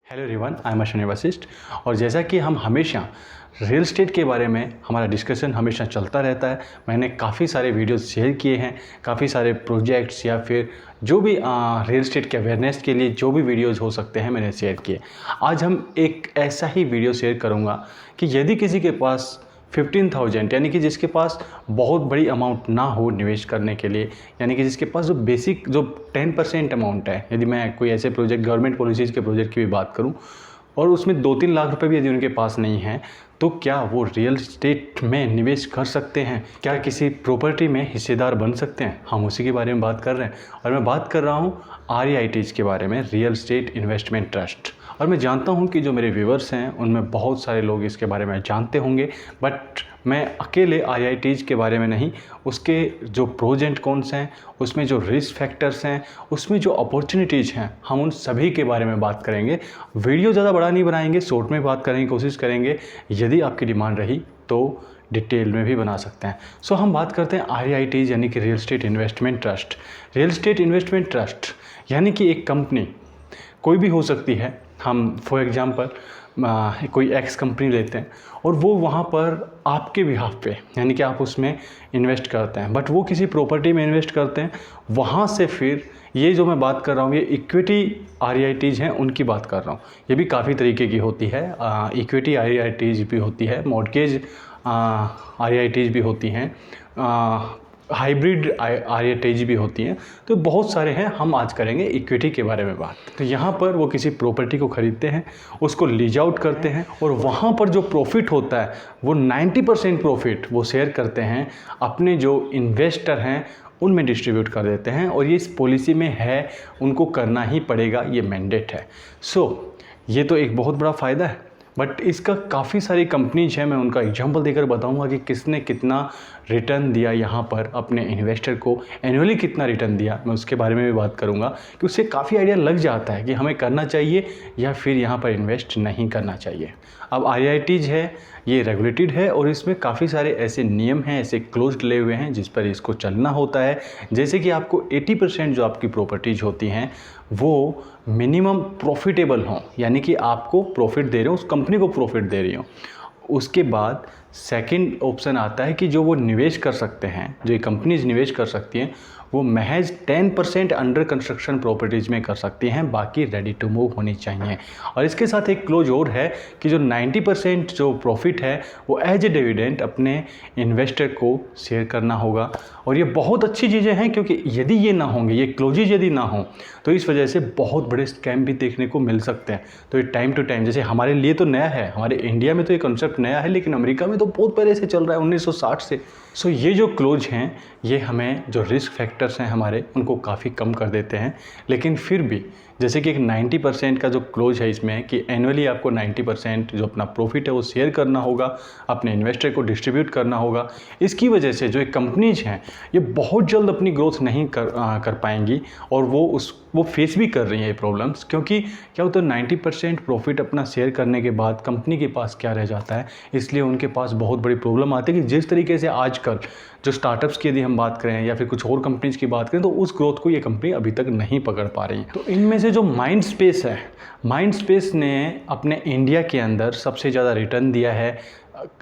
Hello everyone, I am Ashwini Vashishtha. और जैसा कि हम हमेशा रियल एस्टेट के बारे में हमारा डिस्कशन हमेशा चलता रहता है। मैंने काफ़ी सारे वीडियोस शेयर किए हैं, काफ़ी सारे प्रोजेक्ट्स या फिर जो भी रियल एस्टेट के अवेयरनेस के लिए जो भी वीडियोस हो सकते हैं मैंने शेयर किए। आज हम एक ऐसा ही वीडियो शेयर करूँगा कि यदि किसी के पास 15,000 यानी कि जिसके पास बहुत बड़ी अमाउंट ना हो निवेश करने के लिए, यानी कि जिसके पास जो बेसिक जो 10% अमाउंट है, यदि मैं कोई ऐसे प्रोजेक्ट गवर्नमेंट पॉलिसीज़ के प्रोजेक्ट की भी बात करूं और उसमें 2-3 लाख रुपए भी यदि उनके पास नहीं है, तो क्या वो रियल एस्टेट में निवेश कर सकते हैं? क्या किसी प्रॉपर्टी में हिस्सेदार बन सकते हैं? हम उसी के बारे में बात कर रहे हैं और मैं बात कर रहा हूँ REITs के बारे में, रियल एस्टेट इन्वेस्टमेंट ट्रस्ट। और मैं जानता हूँ कि जो मेरे व्यूवर्स हैं उनमें बहुत सारे लोग इसके बारे में जानते होंगे, बट मैं अकेले REITs के बारे में नहीं, उसके जो प्रोज एंड कॉन्स हैं, उसमें जो रिस्क फैक्टर्स हैं, उसमें जो अपॉर्चुनिटीज़ हैं, हम उन सभी के बारे में बात करेंगे। वीडियो ज़्यादा बड़ा नहीं बनाएंगे, शॉर्ट में बात करने की कोशिश करेंगे। यदि आपकी डिमांड रही तो डिटेल में भी बना सकते हैं। सो हम बात करते हैं REITs यानी कि real estate investment trust. Real estate investment trust यानी कि एक कंपनी कोई भी हो सकती है। हम फॉर एग्जांपल कोई एक्स कंपनी लेते हैं और वो वहाँ पर आपके बिहाफ पे यानी कि आप उसमें इन्वेस्ट करते हैं, बट वो किसी प्रॉपर्टी में इन्वेस्ट करते हैं। वहाँ से फिर ये जो मैं बात कर रहा हूँ ये इक्विटी REITs हैं, उनकी बात कर रहा हूँ। ये भी काफ़ी तरीके की होती है। इक्विटी REITs भी होती है, मॉर्गेज REITs भी होती हैं, हाइब्रिड REITs भी होती हैं। तो बहुत सारे हैं। हम आज करेंगे इक्विटी के बारे में बात। तो यहाँ पर वो किसी प्रॉपर्टी को ख़रीदते हैं, उसको लीज आउट करते हैं और वहाँ पर जो प्रॉफिट होता है वो 90% प्रॉफिट वो शेयर करते हैं, अपने जो इन्वेस्टर हैं उनमें डिस्ट्रीब्यूट कर देते हैं। और ये इस पॉलिसी में है, उनको करना ही पड़ेगा, ये मैंडेट है। सो ये तो एक बहुत बड़ा फ़ायदा है, बट इसका काफ़ी सारी कंपनीज हैं। मैं उनका एग्जांपल देकर बताऊंगा कि किसने कितना रिटर्न दिया, यहाँ पर अपने इन्वेस्टर को एनुअली कितना रिटर्न दिया, मैं उसके बारे में भी बात करूंगा कि उससे काफ़ी आइडिया लग जाता है कि हमें करना चाहिए या फिर यहाँ पर इन्वेस्ट नहीं करना चाहिए। अब REITs है, ये रेगुलेटेड है और इसमें काफ़ी सारे ऐसे नियम हैं, ऐसे क्लोज डले हुए हैं जिस पर इसको चलना होता है। जैसे कि आपको 80% जो आपकी प्रॉपर्टीज होती हैं वो मिनिमम प्रॉफिटेबल हों, यानी कि आपको प्रॉफिट दे रहे हो, उस कंपनी को प्रॉफिट दे रही हो। उसके बाद सेकंड ऑप्शन आता है कि जो वो निवेश कर सकते हैं, जो ये कंपनीज निवेश कर सकती हैं, वो महज 10% अंडर कंस्ट्रक्शन प्रॉपर्टीज़ में कर सकती हैं, बाकी रेडी टू मूव होनी चाहिए। और इसके साथ एक क्लोज और है कि जो 90% जो प्रॉफिट है वो एज ए डिविडेंड अपने इन्वेस्टर को शेयर करना होगा। और ये बहुत अच्छी चीज़ें हैं, क्योंकि यदि ये ना होंगे, ये क्लोजेज यदि ना हो, तो इस वजह से बहुत बड़े स्कैम भी देखने को मिल सकते हैं। तो ये टाइम टू टाइम, जैसे हमारे लिए तो नया है, हमारे इंडिया में तो ये कॉन्सेप्ट नया है, लेकिन अमेरिका में तो बहुत पहले से चल रहा है, 1960 से। सो ये जो क्लोज हैं ये हमें जो रिस्क फैक्टर्स हैं हमारे, उनको काफ़ी कम कर देते हैं। लेकिन फिर भी जैसे कि एक 90% का जो क्लोज है इसमें कि एनुअली आपको 90% जो अपना प्रॉफिट है वो शेयर करना होगा, अपने इन्वेस्टर को डिस्ट्रीब्यूट करना होगा। इसकी वजह से जो एक कंपनीज हैं ये बहुत जल्द अपनी ग्रोथ नहीं कर पाएंगी और वो फेस भी कर रही हैं ये प्रॉब्लम्स। क्योंकि क्या होता है, 90% प्रॉफिट अपना शेयर करने के बाद कंपनी के पास क्या रह जाता है, इसलिए उनके पास बहुत बड़ी प्रॉब्लम आती है कि जिस तरीके से आजकल जो स्टार्टअप्स की यदि हम बात करें या फिर कुछ और कंपनीज की बात करें, तो उस ग्रोथ को ये कंपनी अभी तक नहीं पकड़ पा रही है। तो इनमें से जो माइंडस्पेस है, माइंडस्पेस ने अपने इंडिया के अंदर सबसे ज़्यादा रिटर्न दिया है,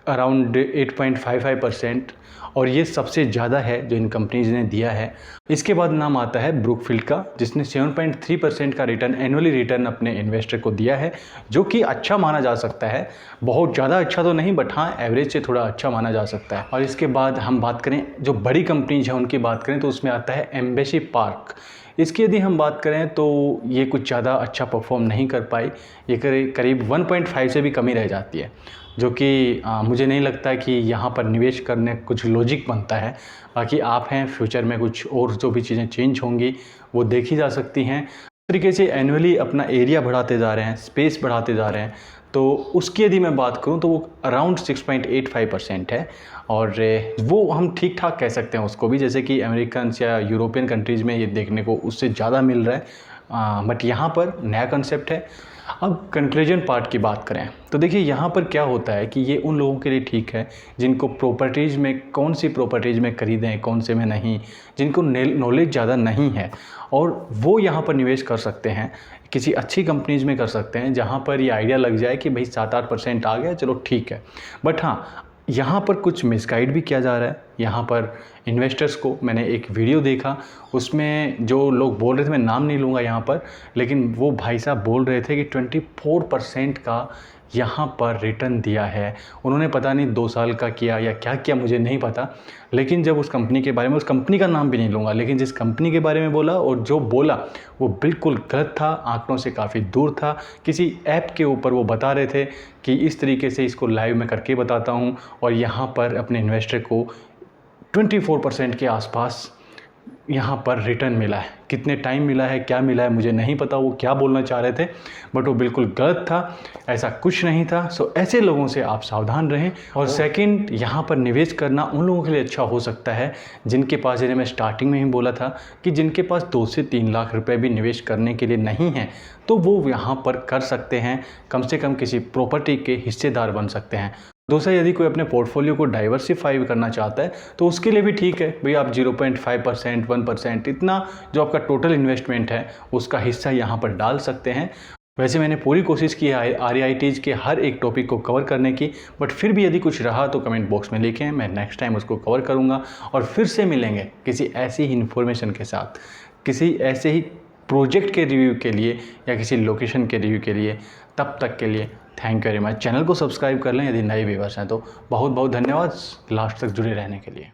अराउंड 8.55%, और ये सबसे ज़्यादा है जो इन कंपनीज ने दिया है। इसके बाद नाम आता है ब्रुकफील्ड का, जिसने 7.3% का रिटर्न, एनुअली रिटर्न अपने इन्वेस्टर को दिया है, जो कि अच्छा माना जा सकता है। बहुत ज़्यादा अच्छा तो नहीं, बट हाँ एवरेज से थोड़ा अच्छा माना जा सकता है। और इसके बाद हम बात करें जो बड़ी कंपनीज हैं उनकी बात करें, तो उसमें आता है एम्बेसी पार्क। इसकी यदि हम बात करें तो ये कुछ ज़्यादा अच्छा परफॉर्म नहीं कर पाई, ये करीब 1.5 से भी कमी रह जाती है, जो कि मुझे नहीं लगता कि यहाँ पर निवेश करने कुछ लॉजिक बनता है। बाकी आप हैं, फ्यूचर में कुछ और जो भी चीज़ें चेंज होंगी वो देखी जा सकती हैं। इस तरीके से एनुअली अपना एरिया बढ़ाते जा रहे हैं, स्पेस बढ़ाते जा रहे हैं। तो उसकी यदि मैं बात करूं तो वो अराउंड 6.85% है, और वो हम ठीक ठाक कह सकते हैं उसको भी, जैसे कि अमेरिकन या यूरोपियन कंट्रीज़ में ये देखने को उससे ज़्यादा मिल रहा है। बट यहाँ पर नया कंसेप्ट है। अब कंक्लूजन पार्ट की बात करें तो देखिए यहाँ पर क्या होता है कि ये उन लोगों के लिए ठीक है जिनको प्रॉपर्टीज़ में, कौन सी प्रॉपर्टीज़ में खरीदें कौन से में नहीं, जिनको नॉलेज ज़्यादा नहीं है, और वो यहाँ पर निवेश कर सकते हैं। किसी अच्छी कंपनीज़ में कर सकते हैं जहाँ पर ये आइडिया लग जाए कि भाई 7-8% आ गया, चलो ठीक है। बट हाँ, यहाँ पर कुछ मिसगाइड भी किया जा रहा है। यहाँ पर इन्वेस्टर्स को, मैंने एक वीडियो देखा, उसमें जो लोग बोल रहे थे, मैं नाम नहीं लूँगा यहाँ पर, लेकिन वो भाई साहब बोल रहे थे कि 24% का यहाँ पर रिटर्न दिया है उन्होंने। पता नहीं 2 साल का किया या क्या किया, मुझे नहीं पता। लेकिन जब उस कंपनी के बारे में, उस कंपनी का नाम भी नहीं लूँगा, लेकिन जिस कंपनी के बारे में बोला और जो बोला वो बिल्कुल गलत था, आंकड़ों से काफ़ी दूर था। किसी ऐप के ऊपर वो बता रहे थे कि इस तरीके से इसको लाइव में करके बताता हूँ, और यहाँ पर अपने इन्वेस्टर को 24% के आसपास यहाँ पर रिटर्न मिला है। कितने टाइम मिला है, क्या मिला है, मुझे नहीं पता वो क्या बोलना चाह रहे थे, बट वो बिल्कुल गलत था, ऐसा कुछ नहीं था। सो ऐसे लोगों से आप सावधान रहें। और सेकंड, यहाँ पर निवेश करना उन लोगों के लिए अच्छा हो सकता है जिनके पास, जैसे मैं स्टार्टिंग में ही बोला था कि जिनके पास 2 से 3 लाख रुपए भी निवेश करने के लिए नहीं है, तो वो यहाँ पर कर सकते हैं, कम से कम किसी प्रॉपर्टी के हिस्सेदार बन सकते हैं। दूसरा, यदि कोई अपने पोर्टफोलियो को डाइवर्सिफाई करना चाहता है तो उसके लिए भी ठीक है भाई, आप 0.5%, 1%, इतना जो आपका टोटल इन्वेस्टमेंट है उसका हिस्सा यहाँ पर डाल सकते हैं। वैसे मैंने पूरी कोशिश की है REITs के हर एक टॉपिक को कवर करने की, बट फिर भी यदि कुछ रहा तो कमेंट बॉक्स में लिखें, मैं नेक्स्ट टाइम उसको कवर करूँगा। और फिर से मिलेंगे किसी ऐसी ही इन्फॉर्मेशन के साथ, किसी ऐसे ही प्रोजेक्ट के रिव्यू के लिए या किसी लोकेशन के रिव्यू के लिए। तब तक के लिए thank you very much. Channel को सब्सक्राइब कर लें यदि नए व्यूअर्स हैं तो। बहुत बहुत धन्यवाद लास्ट तक जुड़े रहने के लिए।